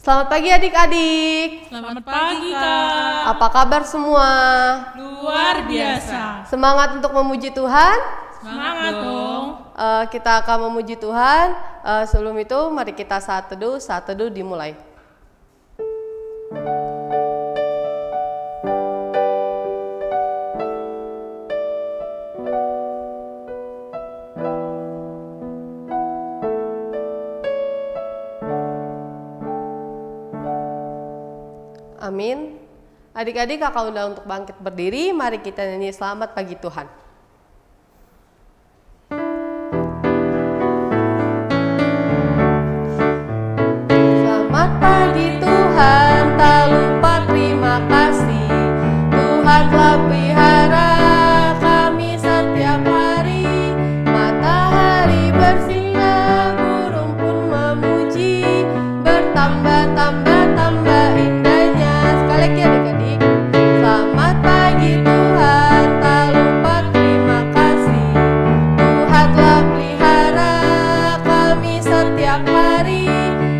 Selamat pagi adik-adik. Selamat pagi Kak. Apa kabar semua? Luar biasa. Semangat untuk memuji Tuhan? Semangat dong. Kita akan memuji Tuhan. Sebelum itu mari kita saat teduh dimulai. Amin. Adik-adik kakak undang untuk bangkit berdiri. Mari kita nyanyi selamat pagi Tuhan. Selamat pagi Tuhan, tak lupa terima kasih. Tuhan telah pelihara kami setiap hari. Matahari bersinar, burung pun memuji. Bertambah-tambah indahnya. Sekali lagi adik-adik. Selamat pagi Tuhan, tak lupa terima kasih. Tuhan telah pelihara kami setiap hari.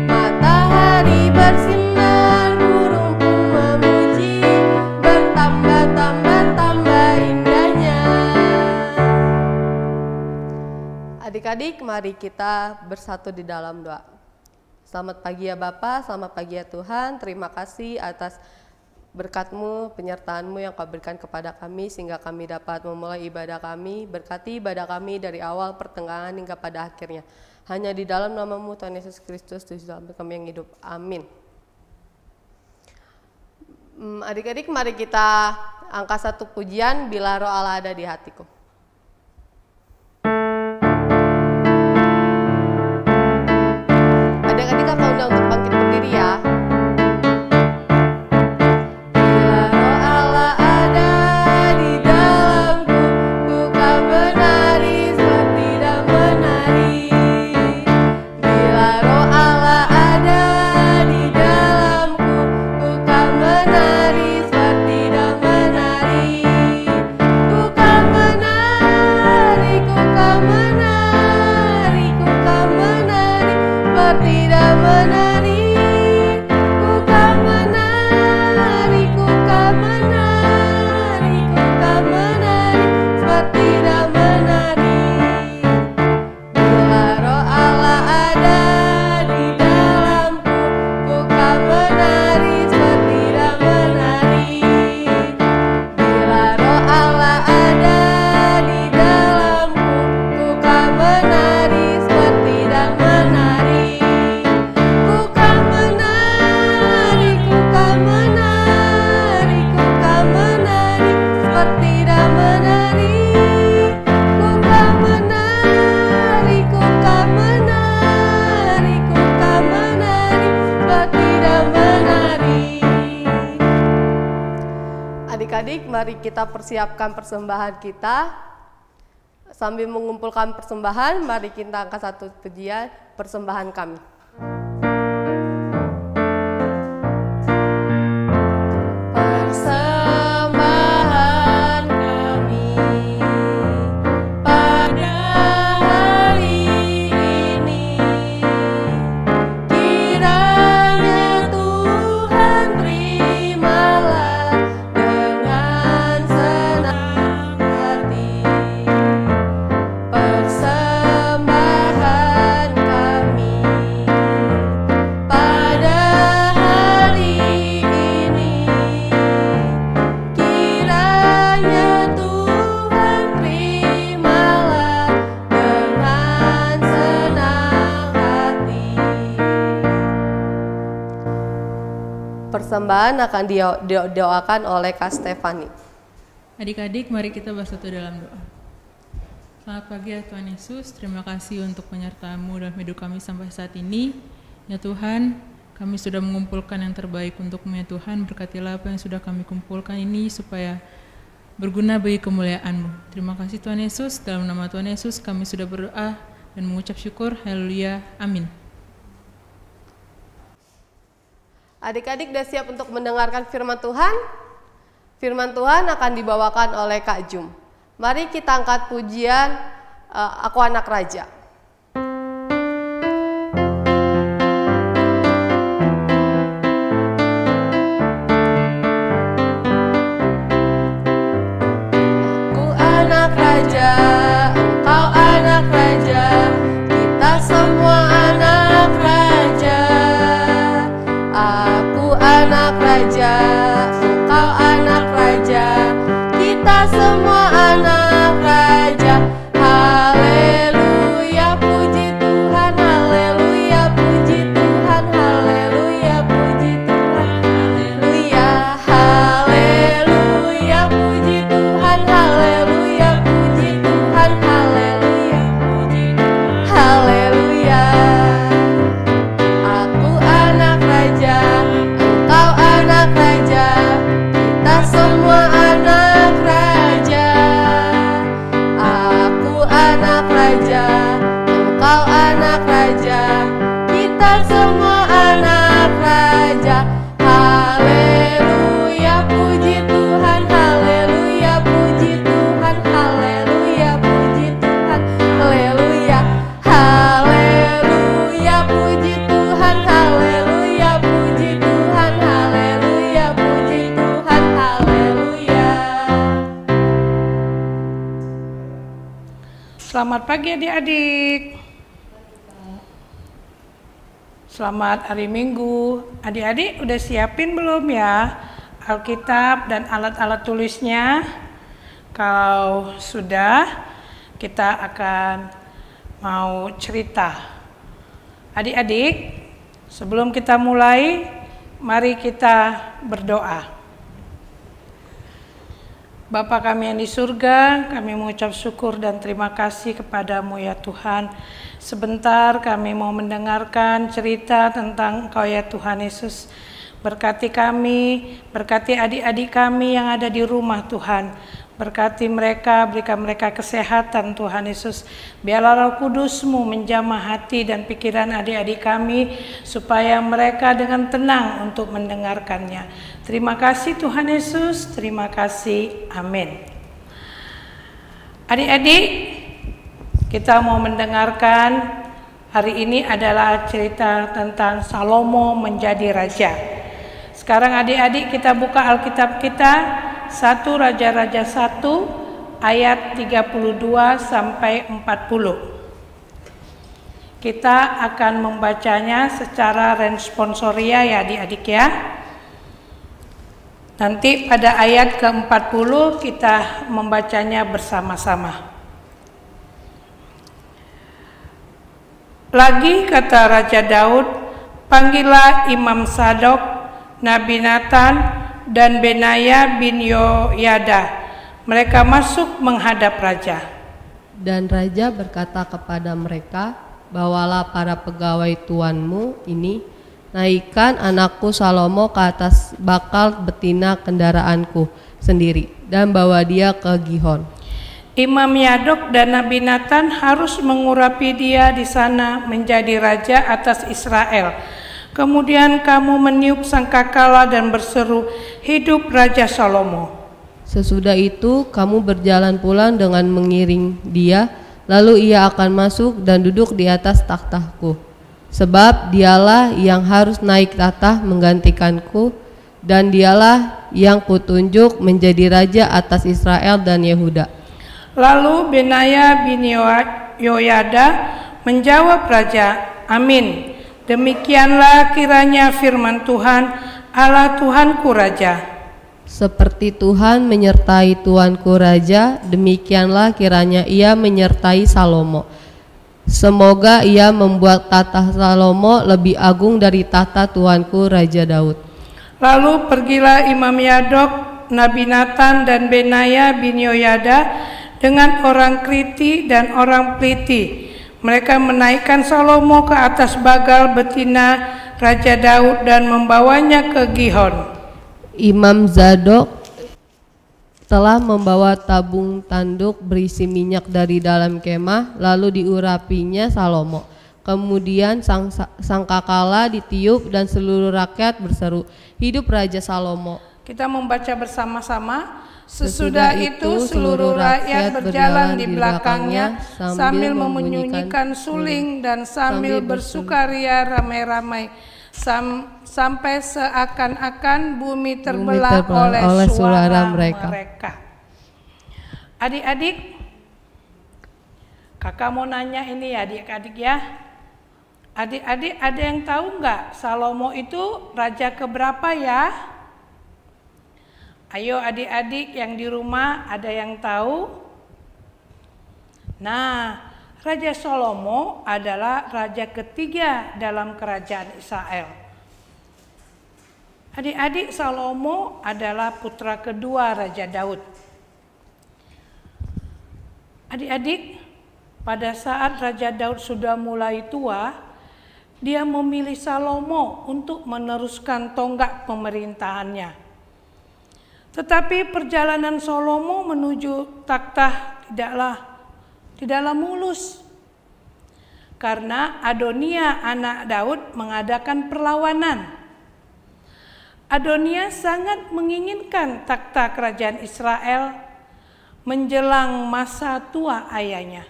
Matahari bersinar, burung pun memuji. Bertambah-tambah indahnya. Adik-adik, mari kita bersatu di dalam doa. Selamat pagi ya Bapa, selamat pagi ya Tuhan. Terima kasih atas berkat-Mu, penyertaan-Mu yang Kau berikan kepada kami sehingga kami dapat memulai ibadah kami. Berkati ibadah kami dari awal, pertengahan hingga pada akhirnya. Hanya di dalam nama-Mu Tuhan Yesus Kristus, Tuhan dalam kami yang hidup. Amin. Adik-adik, mari kita angkat satu pujian, Bila Roh Allah Ada di Hatiku. Adik-adik kakak undang untuk bangkit berdiri ya. Bila Roh Allah ada di dalamku, ku kan menari seperti dan menari. Bila Roh Allah ada di dalamku, ku kan menari seperti dan menari. Ku kan menari, ku kan menari, ku kan menari seperti dan menari. Ku kan menari, ku kan menari, ku kan menari seperti dan menari. Bila Roh Allah ada di dalamku, ku kan menari seperti dan menari. Bila Roh Allah ada di dalamku, ku kan menari seperti dan menari. Ku kan menari, ku kan menari, ku kan menari seperti dan menari. Ku kan menari, ku kan menari, ku kan menari seperti dan menari. Adik-adik, mari kita persiapkan persembahan kita. Sambil mengumpulkan persembahan, mari kita angkat satu pujian, persembahan kami. Persembahan kami pada hari ini, kiranya Tuhan terimalah dengan senang hati. Persembahan kami pada hari ini, kiranya Tuhan terimalah dengan senang hati. Persembahan akan didoakan oleh Kak Stefani. Adik-adik, mari kita bersatu dalam doa. Selamat pagi ya Tuhan Yesus, terima kasih untuk penyertaan-Mu dalam hidup kami sampai saat ini. Ya Tuhan, kami sudah mengumpulkan yang terbaik untuk-Mu ya Tuhan. Berkatilah apa yang sudah kami kumpulkan ini supaya berguna bagi kemuliaan-Mu. Terima kasih Tuhan Yesus, dalam nama Tuhan Yesus kami sudah berdoa dan mengucap syukur. Haleluya, amin. Adik-adik sudah siap untuk mendengarkan firman Tuhan? Firman Tuhan akan dibawakan oleh Kak Jum. Mari kita angkat pujian Aku Anak Raja. Selamat pagi adik-adik. Selamat hari Minggu. Adik-adik udah siapin belum ya Alkitab dan alat-alat tulisnya? Kalau sudah, kita akan mau cerita. Adik-adik, sebelum kita mulai, mari kita berdoa. Bapa kami yang di surga, kami mengucap syukur dan terima kasih kepadamu ya Tuhan. Sebentar kami mau mendengarkan cerita tentang Engkau ya Tuhan Yesus. Berkati kami, berkati adik-adik kami yang ada di rumah Tuhan. Berkati mereka, berikan mereka kesehatan Tuhan Yesus. Biarlah Roh Kudus-Mu menjamah hati dan pikiran adik-adik kami, supaya mereka dengan tenang untuk mendengarkannya. Terima kasih Tuhan Yesus, terima kasih, amin. Adik-adik, kita mau mendengarkan hari ini adalah cerita tentang Salomo menjadi raja. Sekarang adik-adik kita buka Alkitab kita, 1 Raja-Raja 1 ayat 32 sampai 40. Kita akan membacanya secara responsoria ya adik-adik ya. Nanti pada ayat ke-40 kita membacanya bersama-sama. Lagi kata Raja Daud, panggillah Imam Sadok, Nabi Nathan, dan Benaya bin Yoyada. Mereka masuk menghadap raja. Dan raja berkata kepada mereka, bawalah para pegawai tuanmu ini, naikkan anakku Salomo ke atas bakal betina kendaraanku sendiri, dan bawa dia ke Gihon. Imam Yadok dan Nabi Nathan harus mengurapi dia di sana menjadi raja atas Israel. Kemudian kamu meniup sangkakala dan berseru, hidup Raja Salomo. Sesudah itu kamu berjalan pulang dengan mengiring dia, lalu ia akan masuk dan duduk di atas takhtaku. Sebab dialah yang harus naik tahta menggantikanku, dan dialah yang kutunjuk menjadi raja atas Israel dan Yehuda. Lalu Benaya bin Yoyada menjawab raja, amin. Demikianlah kiranya firman Tuhan, Allah Tuhanku Raja. Seperti Tuhan menyertai Tuanku Raja, demikianlah kiranya ia menyertai Salomo. Semoga ia membuat tahta Salomo lebih agung dari tahta Tuanku Raja Daud. Lalu pergilah Imam Yadok, Nabi Nathan dan Benaya bin Yoyada dengan orang Kriti dan orang Pliti. Mereka menaikkan Salomo ke atas bagal betina Raja Daud dan membawanya ke Gihon. Imam Zadok telah membawa tabung tanduk berisi minyak dari dalam kemah, lalu diurapinya Salomo. Kemudian sangkakala ditiup dan seluruh rakyat berseru, hidup Raja Salomo. Kita membaca bersama-sama. Sesudah itu seluruh rakyat berjalan di belakangnya sambil membunyikan suling dan sambil bersukaria ramai-ramai sampai seakan-akan bumi terbelah oleh suara mereka. Adik-adik, kakak mau nanya ini ya adik-adik ya. Adik-adik ada yang tahu nggak Salomo itu raja keberapa ya? Ayo adik-adik yang di rumah ada yang tahu? Nah, Raja Salomo adalah raja ketiga dalam kerajaan Israel. Adik-adik, Salomo adalah putra kedua Raja Daud. Adik-adik, pada saat Raja Daud sudah mulai tua, dia memilih Salomo untuk meneruskan tonggak pemerintahannya. Tetapi perjalanan Salomo menuju takhta tidaklah mulus. Karena Adonia anak Daud mengadakan perlawanan. Adonia sangat menginginkan takhta kerajaan Israel menjelang masa tua ayahnya.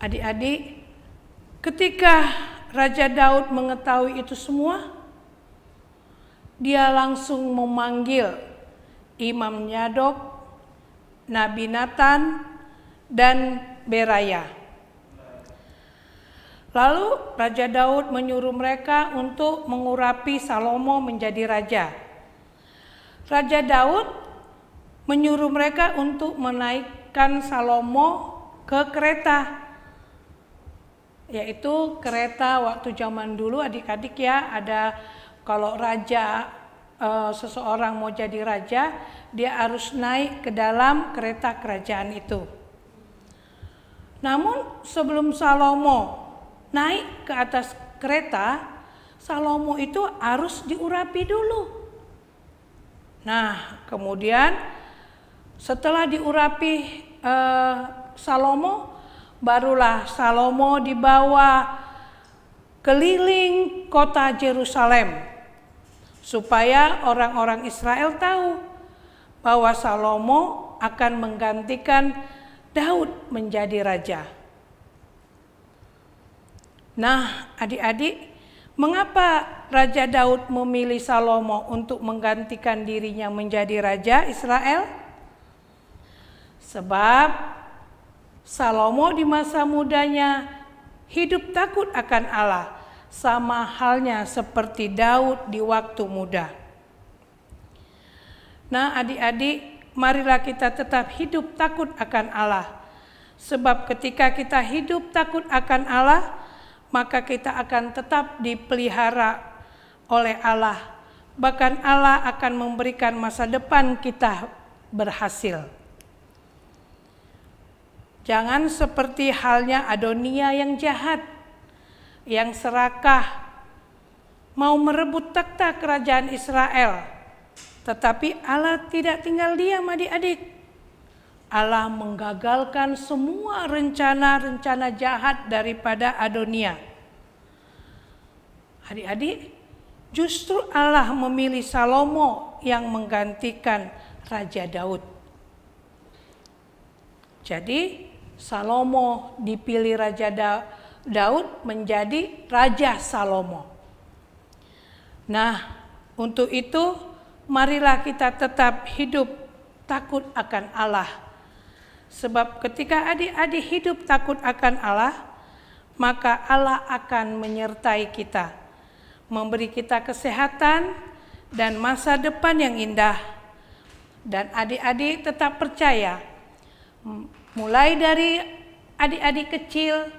Adik-adik, ketika Raja Daud mengetahui itu semua, dia langsung memanggil Imam Yadok, Nabi Nathan, dan Beraya. Lalu Raja Daud menyuruh mereka untuk mengurapi Salomo menjadi raja. Raja Daud menyuruh mereka untuk menaikkan Salomo ke kereta, yaitu kereta waktu zaman dulu adik-adik ya, ada kalau raja seseorang mau jadi raja, dia harus naik ke dalam kereta kerajaan itu. Namun sebelum Salomo naik ke atas kereta, Salomo itu harus diurapi dulu. Nah, kemudian setelah diurapi Salomo, barulah Salomo dibawa keliling kota Yerusalem supaya orang-orang Israel tahu bahwa Salomo akan menggantikan Daud menjadi raja. Nah, adik-adik, mengapa Raja Daud memilih Salomo untuk menggantikan dirinya menjadi raja Israel? Sebab Salomo di masa mudanya hidup takut akan Allah, sama halnya seperti Daud di waktu muda. Nah, adik-adik, marilah kita tetap hidup takut akan Allah. Sebab ketika kita hidup takut akan Allah, maka kita akan tetap dipelihara oleh Allah. Bahkan Allah akan memberikan masa depan kita berhasil. Jangan seperti halnya Adonia yang jahat, yang serakah, mau merebut takhta kerajaan Israel. Tetapi Allah tidak tinggal diam adik-adik. Allah menggagalkan semua rencana-rencana jahat daripada Adonia. Adik-adik, justru Allah memilih Salomo yang menggantikan Raja Daud. Jadi Salomo dipilih Raja Daud menjadi Raja Salomo. Nah, untuk itu marilah kita tetap hidup takut akan Allah. Sebab ketika adik-adik hidup takut akan Allah, maka Allah akan menyertai kita, memberi kita kesehatan dan masa depan yang indah. Dan adik-adik tetap percaya, mulai dari adik-adik kecil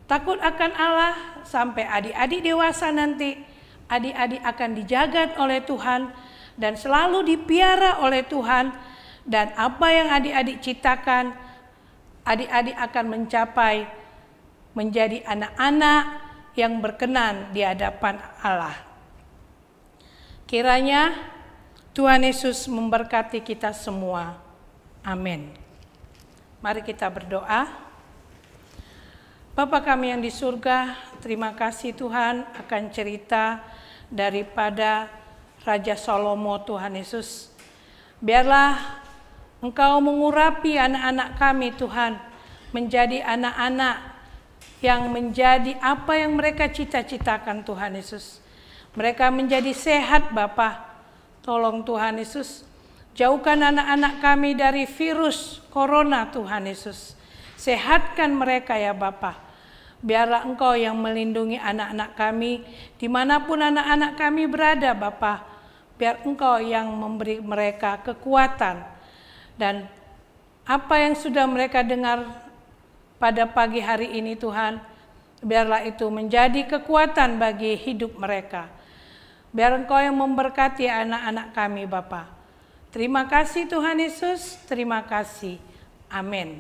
takut akan Allah sampai adik-adik dewasa nanti, adik-adik akan dijaga oleh Tuhan dan selalu dipiara oleh Tuhan, dan apa yang adik-adik ciptakan, adik-adik akan mencapai menjadi anak-anak yang berkenan di hadapan Allah. Kiranya Tuhan Yesus memberkati kita semua. Amin. Mari kita berdoa. Bapa kami yang di surga, terima kasih Tuhan akan cerita daripada Raja Salomo Tuhan Yesus. Biarlah Engkau mengurapi anak-anak kami Tuhan, menjadi anak-anak yang menjadi apa yang mereka cita-citakan Tuhan Yesus. Mereka menjadi sehat Bapa. Tolong Tuhan Yesus, jauhkan anak-anak kami dari virus corona Tuhan Yesus. Sehatkan mereka ya Bapa. Biarlah Engkau yang melindungi anak-anak kami dimanapun anak-anak kami berada Bapa. Biar Engkau yang memberi mereka kekuatan. Dan apa yang sudah mereka dengar pada pagi hari ini Tuhan, biarlah itu menjadi kekuatan bagi hidup mereka. Biar Engkau yang memberkati anak-anak kami Bapa. Terima kasih Tuhan Yesus, terima kasih. Amin.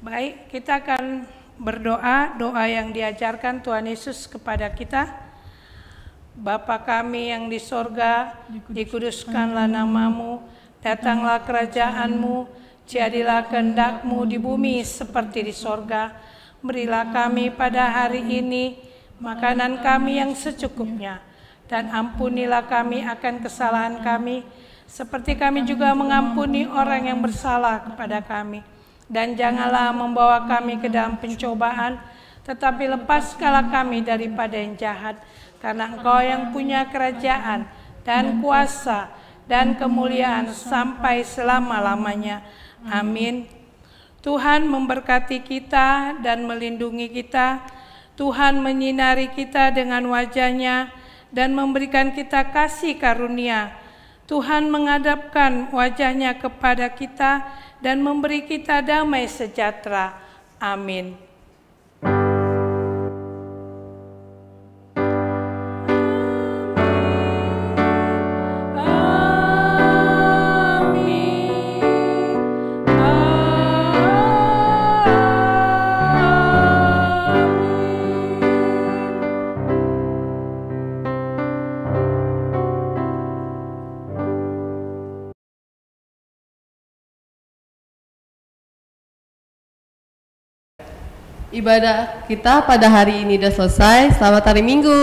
Baik, kita akan berdoa, doa yang diajarkan Tuhan Yesus kepada kita. Bapa kami yang di sorga, dikuduskanlah namamu, datanglah kerajaan-Mu, jadilah kehendak-Mu di bumi seperti di sorga. Berilah kami pada hari ini makanan kami yang secukupnya, dan ampunilah kami akan kesalahan kami, seperti kami juga mengampuni orang yang bersalah kepada kami. Dan janganlah membawa kami ke dalam pencobaan, tetapi lepaskanlah kami daripada yang jahat, karena Engkau yang punya kerajaan dan kuasa dan kemuliaan sampai selama-lamanya. Amin. Tuhan memberkati kita dan melindungi kita. Tuhan menyinari kita dengan wajah-Nya dan memberikan kita kasih karunia. Tuhan menghadapkan wajah-Nya kepada kita dan memberi kita damai sejahtera. Amin. Ibadah kita pada hari ini sudah selesai. Selamat hari Minggu.